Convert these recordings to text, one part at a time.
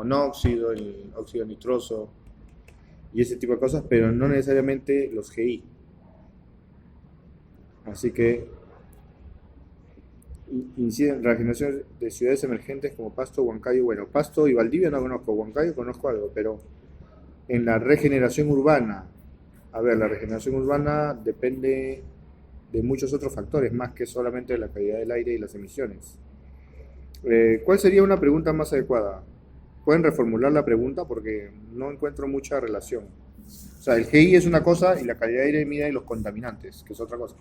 monóxido, el óxido nitroso y ese tipo de cosas, pero no necesariamente los GI. Así que inciden en la regeneración de ciudades emergentes como Pasto, Huancayo. Bueno, Pasto y Valdivia no conozco, Huancayo conozco algo, pero en la regeneración urbana, a ver, la regeneración urbana depende de muchos otros factores, más que solamente de la calidad del aire y las emisiones. ¿Cuál sería una pregunta más adecuada? Pueden reformular la pregunta porque no encuentro mucha relación. O sea, el GI es una cosa y la calidad de aire mide los contaminantes, que es otra cosa.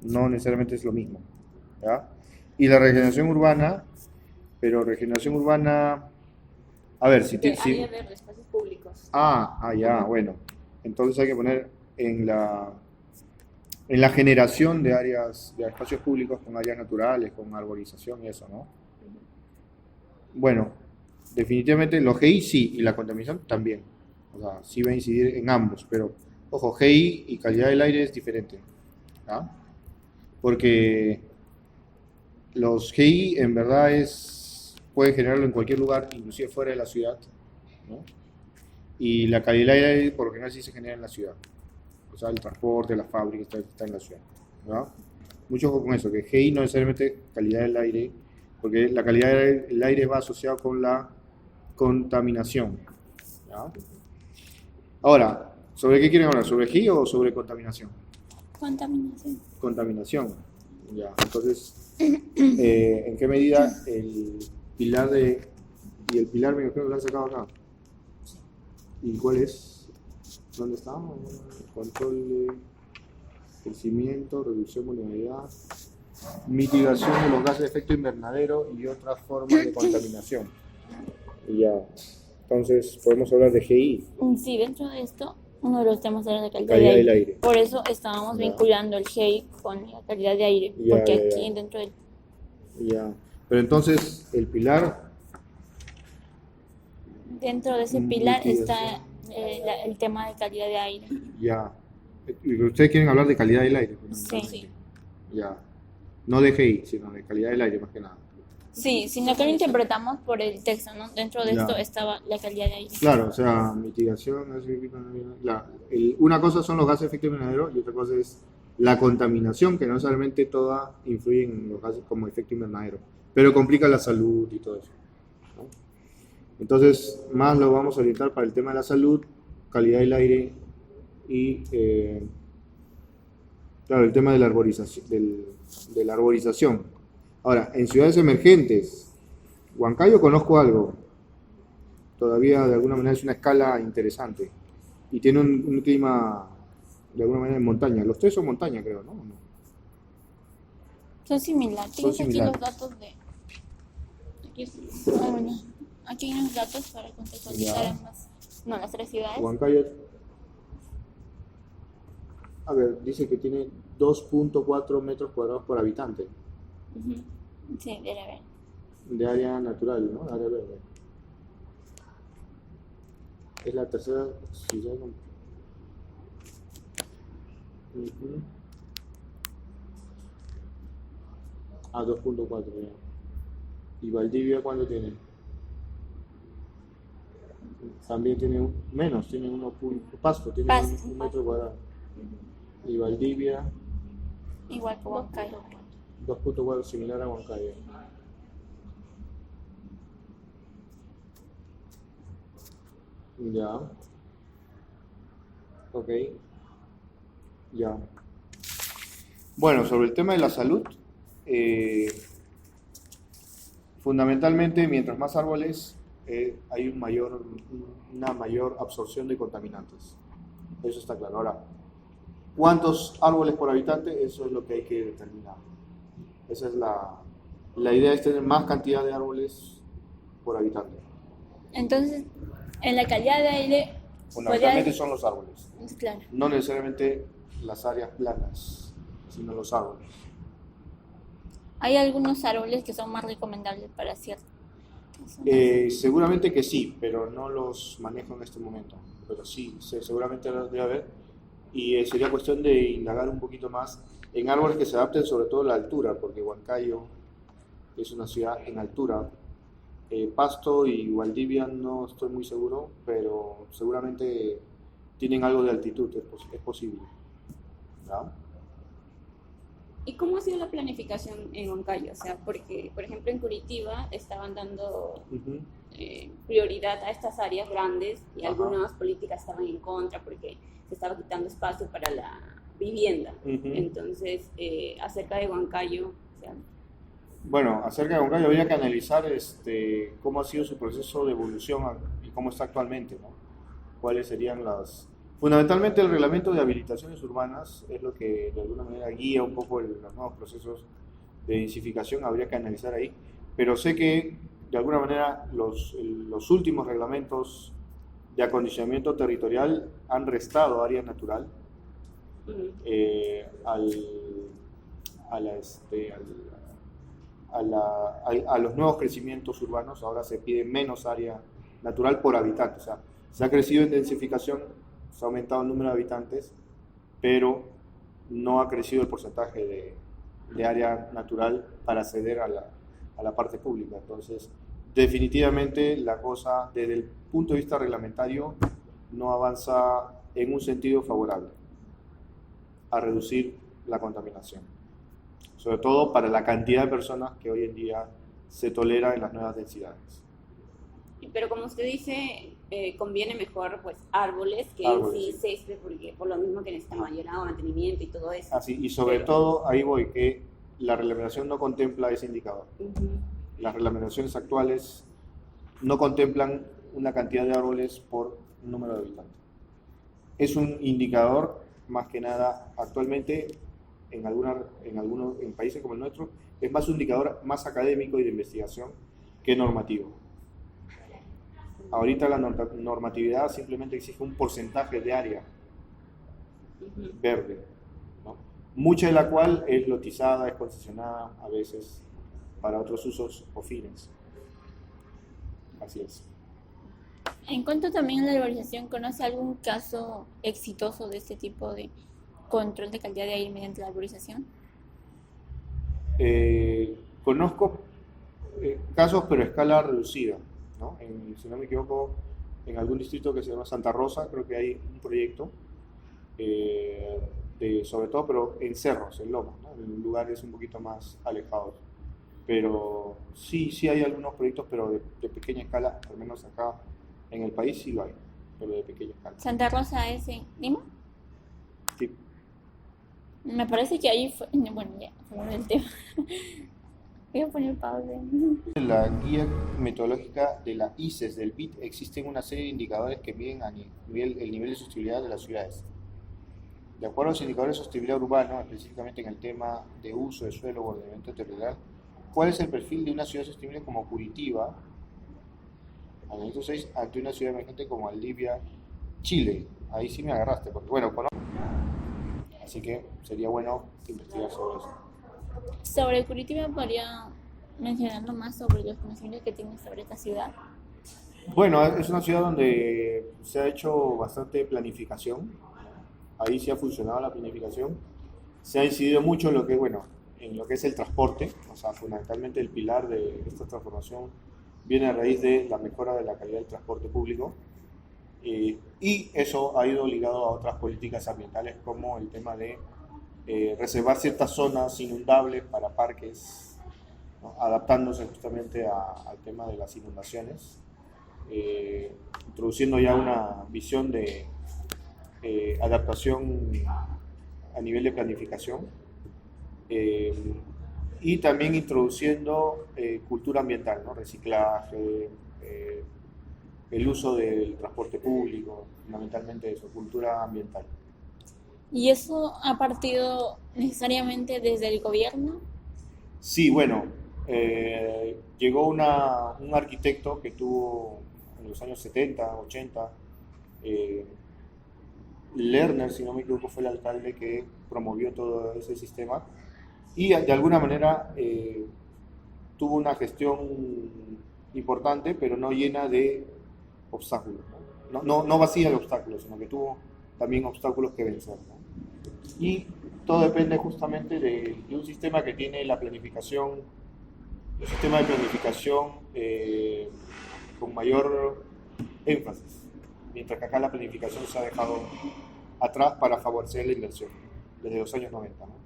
No necesariamente es lo mismo. ¿Ya? Y la regeneración urbana, pero regeneración urbana... A ver, si... De área de espacios públicos. Ya, bueno. Entonces hay que poner en la generación de áreas, de espacios públicos con áreas naturales, con arborización y eso, ¿no? Bueno, definitivamente los GI sí, y la contaminación también. O sea, sí va a incidir en ambos, pero ojo, GI y calidad del aire es diferente. ¿Ah? Porque los GI en verdad pueden generarlo en cualquier lugar, inclusive fuera de la ciudad, ¿no? Y la calidad del aire por lo general sí se genera en la ciudad. O sea, el transporte, la fábrica está en la ciudad, ¿no? Mucho ojo con eso, que GI no necesariamente calidad del aire, porque la calidad del aire va asociado con la contaminación. ¿Ya? Ahora, ¿sobre qué quieren hablar? ¿Sobre GI o sobre contaminación? Contaminación. Contaminación. Ya, entonces, ¿en qué medida el pilar y el pilar me imagino que lo han sacado acá? ¿Y cuál es? ¿Dónde está? Control de crecimiento, reducción de vulnerabilidad, mitigación de los gases de efecto invernadero y otras formas de contaminación. Y ya, entonces podemos hablar de GI. Sí, dentro de esto, uno de los temas era la calidad del aire. Por eso estábamos vinculando el GI con la calidad de aire, porque aquí dentro del... Ya, pero entonces el pilar... Dentro de ese pilar está el tema de calidad de aire. Ya. ¿Ustedes quieren hablar de calidad del aire? Sí. Ya. No de GI, sino de calidad del aire más que nada. Sí, sino que lo interpretamos por el texto, ¿no? Dentro de esto estaba la calidad de aire. Claro, o sea, mitigación, una cosa son los gases de efecto invernadero y otra cosa es la contaminación, que no solamente toda influye en los gases como efecto invernadero, pero complica la salud y todo eso, ¿no? Entonces, más lo vamos a orientar para el tema de la salud, calidad del aire y, claro, el tema de la arborización. Ahora, en ciudades emergentes, Huancayo conozco algo, todavía de alguna manera es una escala interesante y tiene un clima de alguna manera en montaña. Los tres son montaña, creo, ¿no? Son similares. Tienes aquí los datos de... Aquí hay unos datos para contextualizar ambas. No, las tres ciudades. Huancayo, a ver, dice que tiene 2.4 metros cuadrados por habitante. Sí, debe haber. De área natural, ¿no? Área verde. Es la tercera ciudad. A 2.4 ya. ¿Y Valdivia cuánto tiene? También tiene menos, tiene 1. Pasto, tiene 1 metro cuadrado. Y Valdivia. Igual que Huancayo. 2.4, similar a Huancayo. Ya. Ok. Ya. Bueno, sobre el tema de la salud, fundamentalmente, mientras más árboles, hay una mayor absorción de contaminantes. Eso está claro. Ahora, ¿cuántos árboles por habitante? Eso es lo que hay que determinar. Esa es la idea, es tener más cantidad de árboles por habitante. Entonces, en la calidad de aire... Fundamentalmente son los árboles. Claro. No necesariamente las áreas planas, sino los árboles. ¿Hay algunos árboles que son más recomendables para cierto? Seguramente que sí, pero no los manejo en este momento. Pero sí, seguramente debe haber. Y sería cuestión de indagar un poquito más en árboles que se adapten sobre todo a la altura, porque Huancayo es una ciudad en altura. Pasto y Valdivia no estoy muy seguro, pero seguramente tienen algo de altitud, es posible. ¿Ya? ¿Y cómo ha sido la planificación en Huancayo? O sea, porque, por ejemplo, en Curitiba estaban dando Ujú. prioridad a estas áreas grandes y Ajá. algunas políticas estaban en contra porque se estaba quitando espacio para la vivienda. Ujú. Entonces, acerca de Huancayo, o sea, Bueno, acerca de Huancayo habría que analizar cómo ha sido su proceso de evolución y cómo está actualmente, ¿no? Cuáles serían las... Fundamentalmente el reglamento de habilitaciones urbanas es lo que de alguna manera guía un poco los nuevos procesos de densificación, habría que analizar ahí, pero sé que de alguna manera los últimos reglamentos de acondicionamiento territorial han restado área natural a, la, a los nuevos crecimientos urbanos. Ahora se pide menos área natural por habitante, o sea, se ha crecido en densificación, se ha aumentado el número de habitantes, pero no ha crecido el porcentaje de área natural para acceder a la parte pública. Entonces, definitivamente la cosa, desde el punto de vista reglamentario, no avanza en un sentido favorable a reducir la contaminación, sobre todo para la cantidad de personas que hoy en día se tolera en las nuevas densidades. pero como usted dice, conviene mejor pues árboles que Árboles, en sí sí. césped, porque por lo mismo que necesita mayor mantenimiento y todo eso. Así, y sobre Pero- todo, ahí voy, que la reglamentación no contempla ese indicador. Ujú. Las reglamentaciones actuales no contemplan una cantidad de árboles por número de habitantes. Es un indicador, más que nada, actualmente en países como el nuestro, es más un indicador más académico y de investigación que normativo. Ahorita la normatividad simplemente exige un porcentaje de área Ujú. verde, ¿no? Mucha de la cual es lotizada, es concesionada a veces para otros usos o fines. Así es. En cuanto también a la arborización, ¿conoce algún caso exitoso de este tipo de control de calidad de aire mediante la arborización? Conozco casos, pero a escala reducida, ¿no? Si no me equivoco, en algún distrito que se llama Santa Rosa, creo que hay un proyecto, sobre todo, pero en cerros, en lomos, ¿no? En lugares un poquito más alejados. Pero sí hay algunos proyectos, pero de pequeña escala, al menos acá en el país sí lo hay, pero de pequeña escala. Santa Rosa es en Lima. Sí. Me parece que ahí fue. Bueno, ya, fuera del tema. Voy a poner pausa. En la guía metodológica de la ICES del BIT existen una serie de indicadores que miden el nivel de sostenibilidad de las ciudades. De acuerdo a los indicadores de sostenibilidad urbana, específicamente en el tema de uso de suelo o ordenamiento territorial, ¿cuál es el perfil de una ciudad sostenible como Curitiba, al 6, ante una ciudad emergente como Valdivia, Chile? Ahí sí me agarraste, porque bueno, conozco. Así que sería bueno investigar sobre eso. Sobre Curitiba, podría mencionarlo más sobre los conocimientos que tiene sobre esta ciudad. Bueno, es una ciudad donde se ha hecho bastante planificación. Ahí sí ha funcionado la planificación. Se ha incidido mucho en lo que, bueno, en lo que es el transporte. O sea, fundamentalmente el pilar de esta transformación viene a raíz de la mejora de la calidad del transporte público. Y eso ha ido ligado a otras políticas ambientales como el tema de reservar ciertas zonas inundables para parques, ¿no? Adaptándose justamente al tema de las inundaciones, introduciendo ya una visión de adaptación a nivel de planificación, y también introduciendo cultura ambiental, ¿no? Reciclaje, el uso del transporte público, fundamentalmente eso, cultura ambiental. ¿Y eso ha partido necesariamente desde el gobierno? Sí, bueno, llegó un arquitecto que tuvo en los años 70, 80, Lerner, si no me equivoco, fue el alcalde que promovió todo ese sistema y de alguna manera tuvo una gestión importante, pero no llena de obstáculos, no vacía de obstáculos, sino que tuvo también obstáculos que vencer, ¿no? Y todo depende justamente de un sistema que tiene la planificación un sistema de planificación con mayor énfasis, mientras que acá la planificación se ha dejado atrás para favorecer la inversión desde los años 90, ¿no?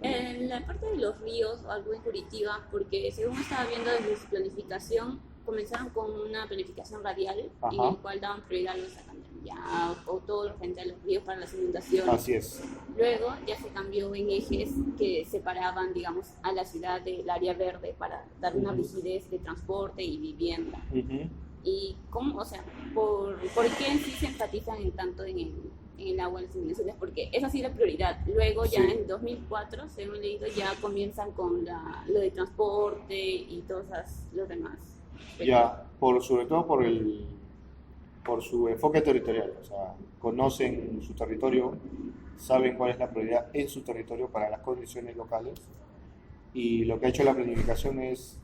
En la parte de los ríos o algo en Curitiba, porque según estaba viendo desde su planificación, comenzaron con una planificación radial en Ajá. el cual daban prioridad a los alcantarillados o todo lo frente a los ríos para las inundaciones. Así es. Luego ya se cambió en ejes que separaban, digamos, a la ciudad del área verde para dar una rigidez de transporte y vivienda. Ujú. ¿Y cómo, o sea, por qué en sí se enfatizan en tanto en el agua en las inundaciones? Porque esa sí es la prioridad. Luego ya Sí. en 2004, según he leído, ya comienzan con lo de transporte y todos los demás. Ya, sobre todo por su enfoque territorial, o sea, conocen su territorio, saben cuál es la prioridad en su territorio para las condiciones locales, y lo que ha hecho la planificación es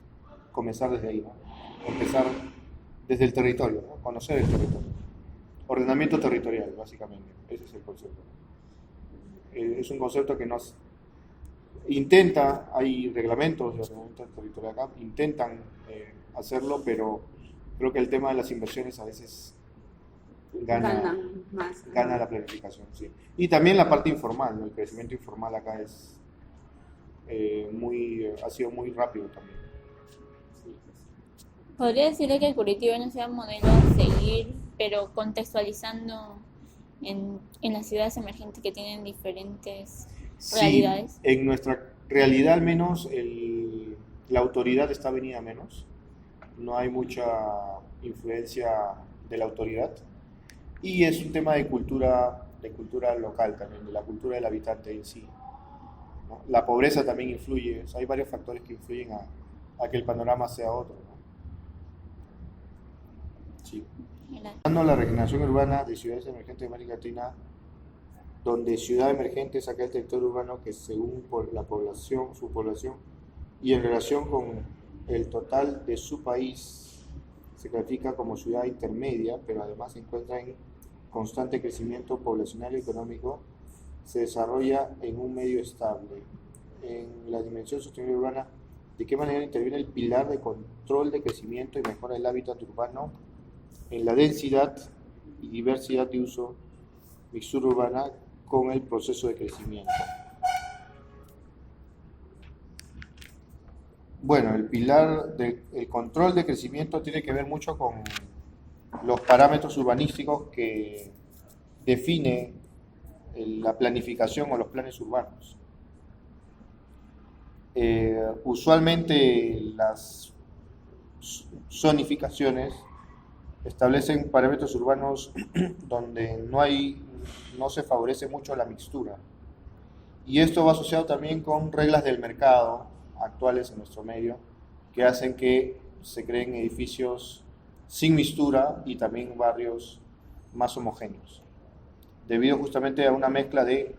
comenzar desde ahí, ¿no? Empezar desde el territorio, ¿no? Conocer el territorio. Ordenamiento territorial, básicamente, ese es el concepto. Es un concepto que nos intenta, hay reglamentos de ordenamiento territorial acá, intentan hacerlo, pero creo que el tema de las inversiones a veces Ganan más. gana la planificación, sí. Y también la parte informal, ¿no? El crecimiento informal acá es ha sido muy rápido también. Podría decirle que Curitiba no sea un modelo a seguir, pero contextualizando en las ciudades emergentes que tienen diferentes realidades. Sí, en nuestra realidad al menos la autoridad está venida menos, no hay mucha influencia de la autoridad, y es un tema de cultura local también, de la cultura del habitante en sí, ¿no? La pobreza también influye, o sea, hay varios factores que influyen a que el panorama sea otro, ¿no? Sí. Hablando de la regeneración urbana de ciudades emergentes de América Latina, donde ciudad emergente es aquel territorio urbano que según su población y en relación con el total de su país se califica como ciudad intermedia, pero además se encuentra en constante crecimiento poblacional y económico, se desarrolla en un medio estable. En la dimensión sostenible urbana, ¿de qué manera interviene el pilar de control de crecimiento y mejora del hábitat urbano en la densidad y diversidad de uso mixtura urbana con el proceso de crecimiento? Bueno, el pilar del control de crecimiento tiene que ver mucho con los parámetros urbanísticos que define la planificación o los planes urbanos. Usualmente las zonificaciones establecen parámetros urbanos donde no se favorece mucho la mixtura. Y esto va asociado también con reglas del mercado actuales en nuestro medio, que hacen que se creen edificios sin mixtura y también barrios más homogéneos, debido justamente a una mezcla de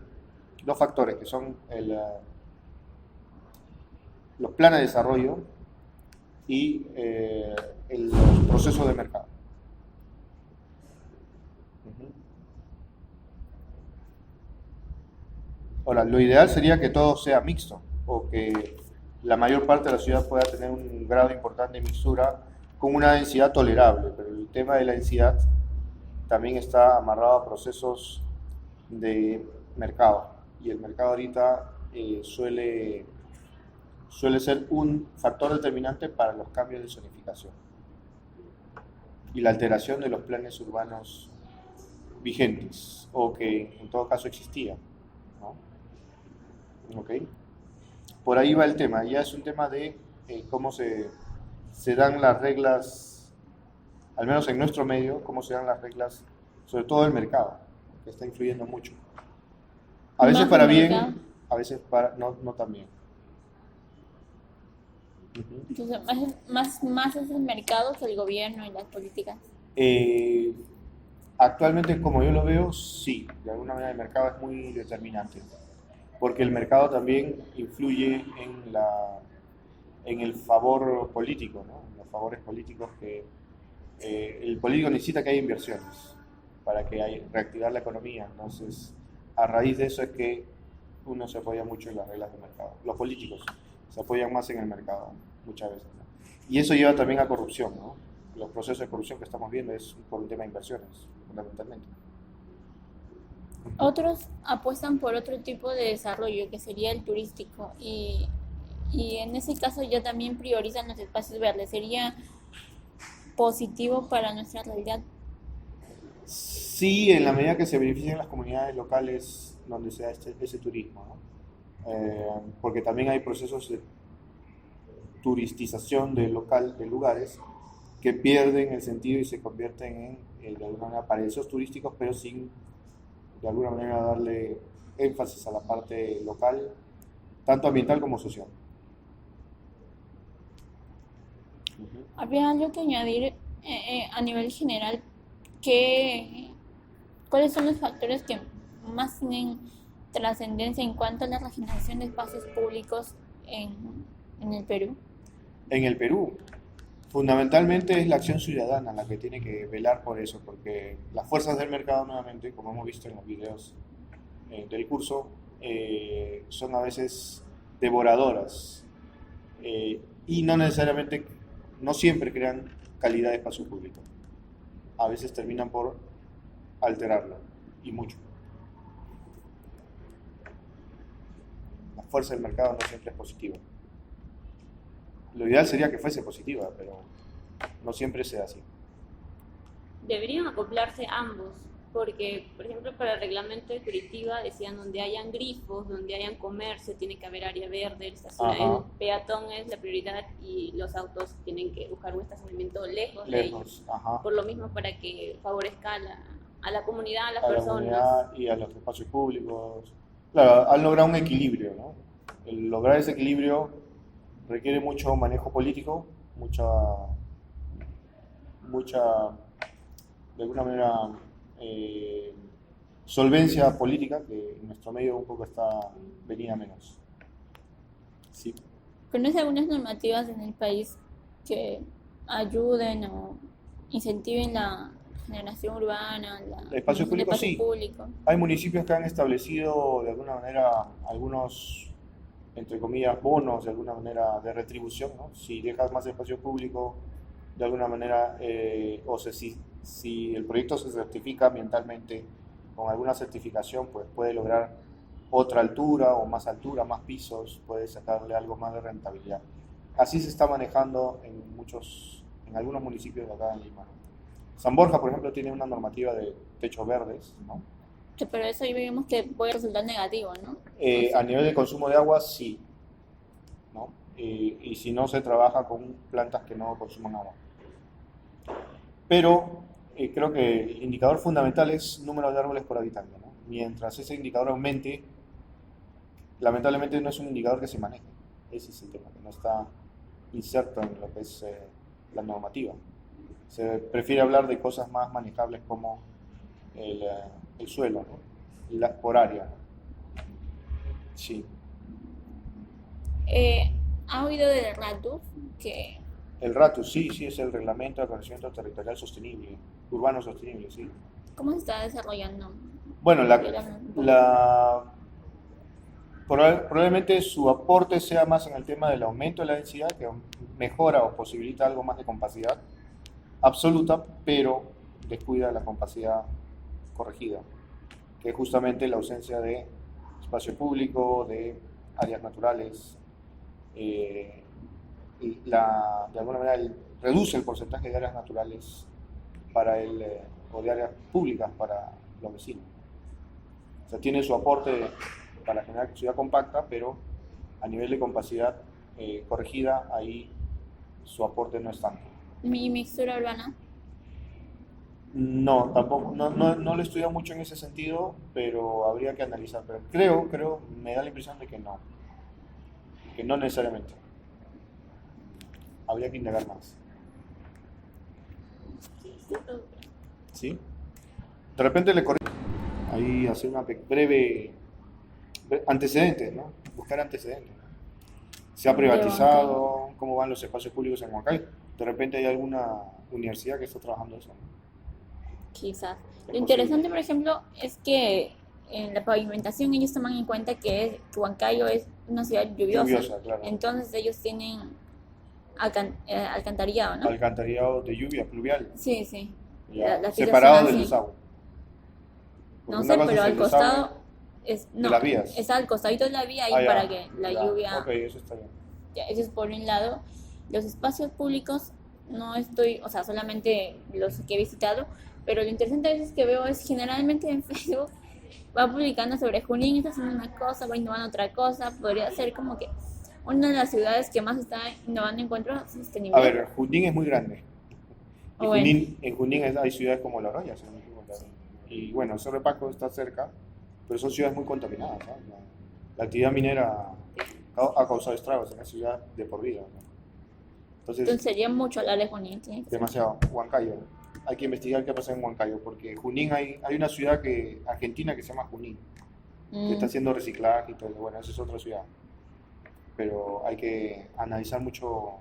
dos factores, que son los planes de desarrollo y los procesos de mercado. Ahora, lo ideal sería que todo sea mixto, o que la mayor parte de la ciudad pueda tener un grado importante de mixtura con una densidad tolerable, pero el tema de la densidad también está amarrado a procesos de mercado, y el mercado ahorita suele ser un factor determinante para los cambios de zonificación y la alteración de los planes urbanos vigentes, o que en todo caso existían, ¿no? ¿Okay? Por ahí va el tema, ya es un tema de cómo se dan las reglas, al menos en nuestro medio, cómo se dan las reglas, sobre todo el mercado, que está influyendo mucho. A veces para bien, a veces para no tan bien. Entonces, más es el mercado que el gobierno y las políticas. Actualmente, como yo lo veo, sí, de alguna manera el mercado es muy determinante, porque el mercado también influye en el favor político, ¿no? En los favores políticos que el político necesita que haya inversiones para que reactivar la economía. Entonces, a raíz de eso es que uno se apoya mucho en las reglas del mercado, los políticos. se apoyan más en el mercado, muchas veces, ¿no? Y eso lleva también a corrupción, ¿no? Los procesos de corrupción que estamos viendo es por un tema de inversiones, fundamentalmente. Otros apuestan por otro tipo de desarrollo, que sería el turístico, y en ese caso ya también priorizan los espacios verdes. ¿Sería positivo para nuestra realidad? Sí, en la medida que se beneficien las comunidades locales donde se da ese turismo, ¿no? Porque también hay procesos de turistización de lugares que pierden el sentido y se convierten en de alguna manera, paraísos turísticos, pero sin de alguna manera darle énfasis a la parte local, tanto ambiental como social. ¿Habría algo que añadir a nivel general? ¿Cuáles son los factores que más tienen trascendencia en cuanto a la regeneración de espacios públicos en el Perú? En el Perú, fundamentalmente es la acción ciudadana la que tiene que velar por eso, porque las fuerzas del mercado, nuevamente, como hemos visto en los videos del curso, son a veces devoradoras y no necesariamente, no siempre crean calidad de espacio público. A veces terminan por alterarlo, y mucho. La fuerza del mercado no siempre es positiva. Lo ideal sería que fuese positiva, pero no siempre sea así. Deberían acoplarse ambos, porque, por ejemplo, para el reglamento de Curitiba decían donde hayan grifos, donde hayan comercio, tiene que haber área verde, el peatón es la prioridad y los autos tienen que buscar un estacionamiento lejos de ellos. Ajá. Por lo mismo, para que favorezca a la comunidad, a las A la personas. comunidad y a los espacios públicos. Claro, han logrado un equilibrio, ¿no? El lograr ese equilibrio requiere mucho manejo político, mucha, de alguna manera, solvencia política, que en nuestro medio un poco está venida menos. Sí. ¿Conoce algunas normativas en el país que ayuden o incentiven la generación urbana, El espacio público, sí. público? Hay municipios que han establecido de alguna manera algunos, entre comillas, bonos de alguna manera de retribución, ¿no? Si dejas más espacio público, de alguna manera, si el proyecto se certifica ambientalmente con alguna certificación, pues puede lograr otra altura o más altura, más pisos, puede sacarle algo más de rentabilidad. Así se está manejando en algunos municipios de acá en Lima. San Borja, por ejemplo, tiene una normativa de techos verdes, ¿no? Sí, pero eso ahí vemos que puede resultar negativo, ¿no? A nivel de consumo de agua, sí, ¿no? Y si no, se trabaja con plantas que no consuman agua. Pero creo que el indicador fundamental es número de árboles por habitante, ¿no? Mientras ese indicador aumente, lamentablemente no es un indicador que se maneje. Ese es el tema, que no está inserto en lo que es la normativa. Se prefiere hablar de cosas más manejables como el suelo, ¿no? Por área, ¿no? Sí. ¿Ha oído del RATUF? El RATUF, sí, es el Reglamento de Ordenamiento Territorial Sostenible, Urbano Sostenible, sí. ¿Cómo se está desarrollando? Bueno, probablemente su aporte sea más en el tema del aumento de la densidad, que mejora o posibilita algo más de compacidad absoluta, pero descuida la compacidad corregida, que es justamente la ausencia de espacio público, de áreas naturales, de alguna manera reduce el porcentaje de áreas naturales o de áreas públicas para los vecinos. O sea, tiene su aporte para generar ciudad compacta, pero a nivel de compacidad corregida, ahí su aporte no es tanto. ¿Mi mixtura urbana? No, tampoco, no lo he estudiado mucho en ese sentido, pero habría que analizar. Pero creo, me da la impresión de que no necesariamente. Habría que indagar más. ¿Sí? De repente le corre ahí hacer una breve antecedentes, ¿no? Buscar antecedentes, ¿no? Se ha privatizado, cómo van los espacios públicos en Huancayo. De repente hay alguna universidad que está trabajando eso, ¿no? Quizás. Lo interesante, por ejemplo, es que en la pavimentación ellos toman en cuenta que Huancayo es una ciudad lluviosa, claro. entonces ellos tienen alcantarillado, ¿no? Alcantarillado de lluvia, pluvial. Sí, sí. Ya, Las pistas separado son del así. desagüe. Porque No una sé, cosa pero es al el costado de las vías. está al costadito de la vía ahí desagüe. para que la ya. lluvia, Ok, eso está bien. ya, eso es por un lado. Los espacios públicos no estoy, o sea, solamente los que he visitado, pero lo interesante a veces que veo es generalmente en Facebook va publicando sobre Junín, está haciendo una cosa, va innovando otra cosa, podría ser como que una de las ciudades que más está innovando en cuanto a A sostenibilidad. ver, Junín es muy grande. Y Bueno. En Junín hay ciudades como La Oroya, si no me equivoco. Y bueno, Cerro de Pasco está cerca, pero son ciudades muy contaminadas, ¿no? La actividad minera ha causado estragos en la ciudad de por vida, ¿no? Entonces sería mucho hablar de Junín. Tiene que ser. Demasiado. Huancayo. Hay que investigar qué pasa en Huancayo, porque Junín hay una ciudad argentina que se llama Junín, que está haciendo reciclaje y todo. Bueno, esa es otra ciudad. Pero hay que analizar mucho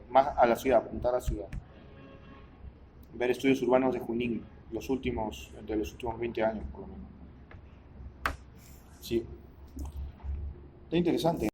más a la ciudad, apuntar a la ciudad. Ver estudios urbanos de Junín, de los últimos 20 años, por lo menos. Sí. Está interesante.